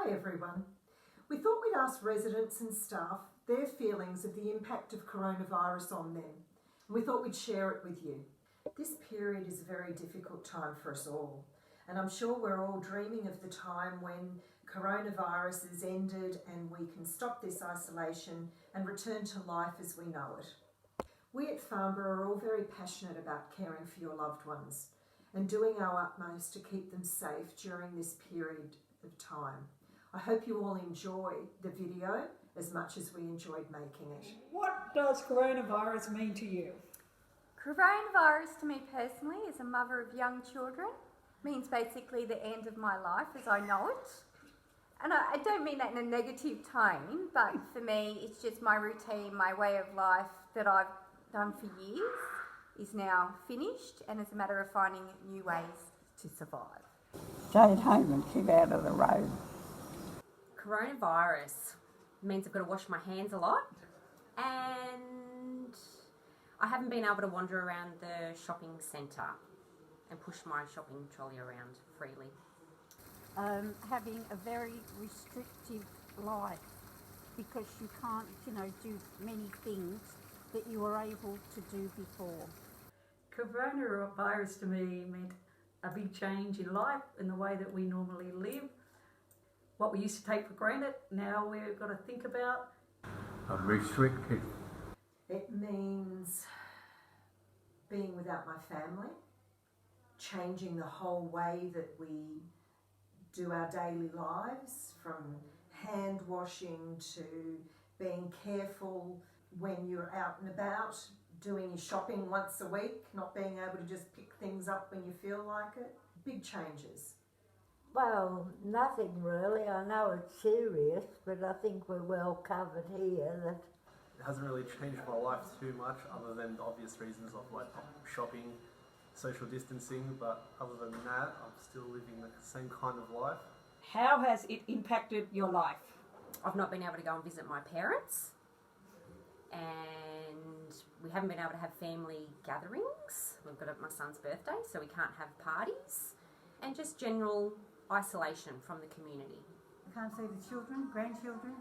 Hi everyone. We thought we'd ask residents and staff their feelings of the impact of coronavirus on them. And we thought we'd share it with you. This period is a very difficult time for us all. And I'm sure we're all dreaming of the time when coronavirus is ended and we can stop this isolation and return to life as we know it. We at Farmborough are all very passionate about caring for your loved ones and doing our utmost to keep them safe during this period of time. I hope you all enjoy the video as much as we enjoyed making it. What does coronavirus mean to you? Coronavirus to me personally, as a mother of young children, means basically the end of my life as I know it. And I don't mean that in a negative tone, but for me it's just my routine, my way of life that I've done for years is now finished, and it's a matter of finding new ways to survive. Stay at home and keep out of the road. Coronavirus means I've got to wash my hands a lot, and I haven't been able to wander around the shopping centre and push my shopping trolley around freely. Having a very restrictive life because you can't, do many things that you were able to do before. Coronavirus to me meant a big change in life, in the way that we normally live. What we used to take for granted, now we've got to think about. I'm restricted. It means being without my family, changing the whole way that we do our daily lives, from hand washing to being careful when you're out and about, doing your shopping once a week, not being able to just pick things up when you feel like it. Big changes. Well, nothing really. I know it's serious, but I think we're well covered here. That it hasn't really changed my life too much, other than the obvious reasons of like shopping, social distancing, but other than that, I'm still living the same kind of life. How has it impacted your life? I've not been able to go and visit my parents, and we haven't been able to have family gatherings. We've got my son's birthday, so we can't have parties, and just general isolation from the community. I can't see the children, grandchildren.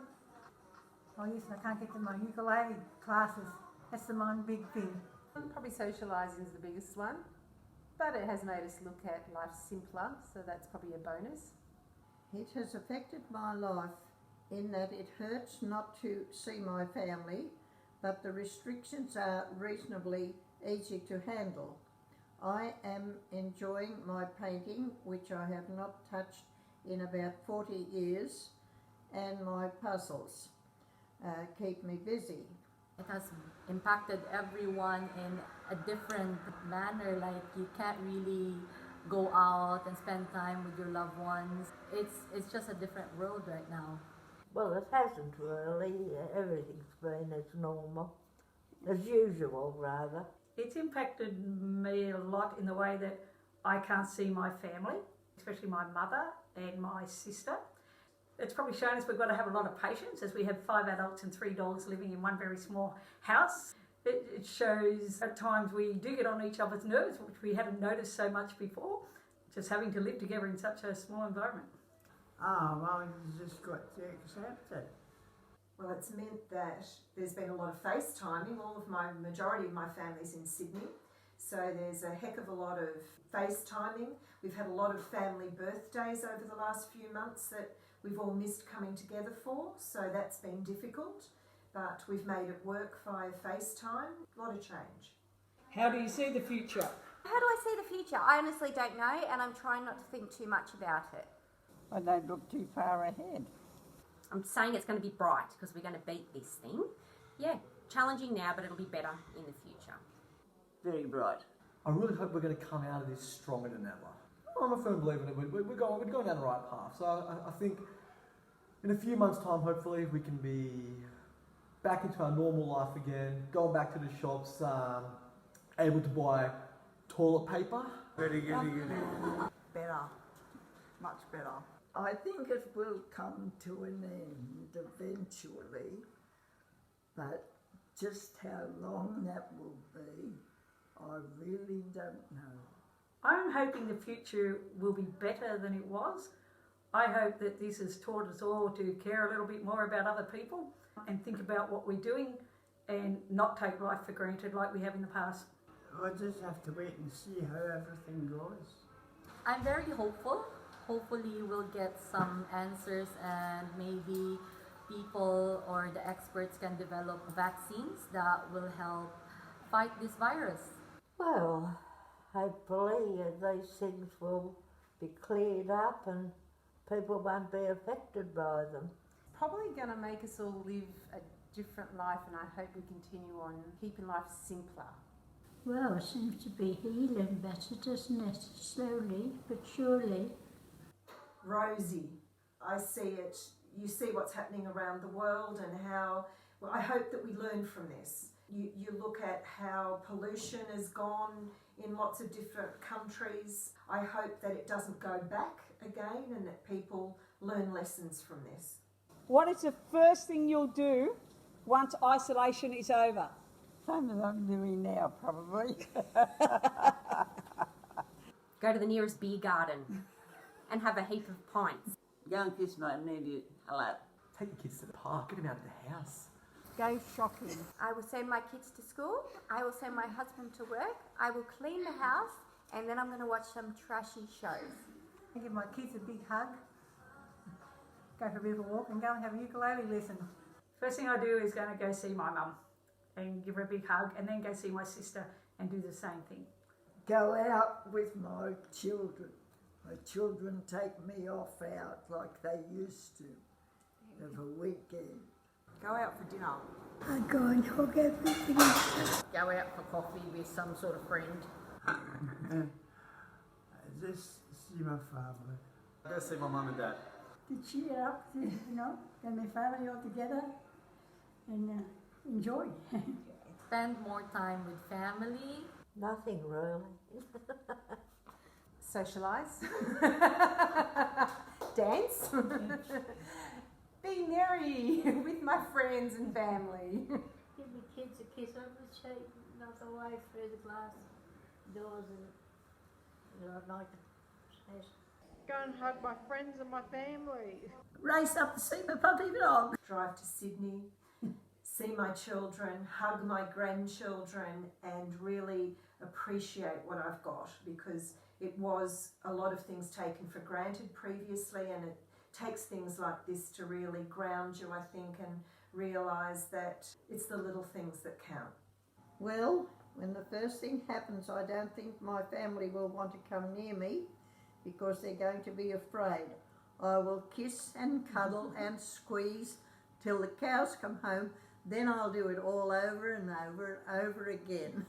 Oh yes, and I can't get to my ukulele classes. That's the one big thing. Probably socialising is the biggest one, but it has made us look at life simpler, so that's probably a bonus. It has affected my life in that it hurts not to see my family, but the restrictions are reasonably easy to handle. I am enjoying my painting, which I have not touched in about 40 years, and my puzzles keep me busy. It has impacted everyone in a different manner, like you can't really go out and spend time with your loved ones. It's just a different world right now. well, it hasn't really. Everything's been as normal, as usual, rather. It's impacted me a lot in the way that I can't see my family, especially my mother and my sister. It's probably shown us we've got to have a lot of patience, as we have 5 adults and 3 dogs living in one very small house. It shows at times we do get on each other's nerves, which we hadn't noticed so much before, just having to live together in such a small environment. Oh, well, you just got to accept it. Well, it's meant that there's been a lot of FaceTiming. Majority of my family's in Sydney, so there's a heck of a lot of FaceTiming. We've had a lot of family birthdays over the last few months that we've all missed coming together for, so that's been difficult, but we've made it work via FaceTime. A lot of change. How do you see the future? How do I see the future? I honestly don't know, and I'm trying not to think too much about it. I don't look too far ahead. I'm saying it's going to be bright because we're going to beat this thing. Yeah, challenging now, but it'll be better in the future. Very bright. I really hope we're going to come out of this stronger than ever. I'm a firm believer that we're going down the right path. So I think in a few months' time, hopefully, we can be back into our normal life again, going back to the shops, able to buy toilet paper. Very good. Better. Much better. I think it will come to an end eventually, but just how long that will be, I really don't know. I'm hoping the future will be better than it was. I hope that this has taught us all to care a little bit more about other people and think about what we're doing and not take life for granted like we have in the past. I just have to wait and see how everything goes. I'm very hopeful. Hopefully we'll get some answers and maybe people or the experts can develop vaccines that will help fight this virus. Well, hopefully these things will be cleared up and people won't be affected by them. Probably going to make us all live a different life, and I hope we continue on keeping life simpler. Well, it seems to be healing better, doesn't it? Slowly but surely. Rosie, I see it. You see what's happening around the world and how, well, I hope that we learn from this. You look at how pollution has gone in lots of different countries. I hope that it doesn't go back again and that people learn lessons from this. What is the first thing you'll do once isolation is over? Same as I'm doing now, probably. Go to the nearest beer garden and have a heap of pints. Go and kiss my immediate hello. Take your kids to the park, get them out of the house. Go shopping. I will send my kids to school. I will send my husband to work. I will clean the house, and then I'm going to watch some trashy shows. I give my kids a big hug, go for a bit of a walk, and go and have a ukulele lesson. First thing I do is going to go see my mum and give her a big hug, and then go see my sister and do the same thing. Go out with my children. My children take me off out like they used to of a weekend. Go out for dinner. I go and hug everything. Go out for coffee with some sort of friend. Just see my family. Go see my mum and dad. To cheer up, get my family all together and enjoy. Spend more time with family. Nothing really. Socialise. Dance. Be merry with my friends and family. Give the kids a kiss on the cheek, not away through the glass doors and like it. Go and hug my friends and my family. Race up to see my puppy dog. Drive to Sydney, see my children, hug my grandchildren, and really appreciate what I've got, because it was a lot of things taken for granted previously, and it takes things like this to really ground you, I think, and realise that it's the little things that count. Well, when the first thing happens, I don't think my family will want to come near me because they're going to be afraid. I will kiss and cuddle and squeeze till the cows come home. Then I'll do it all over and over and over again.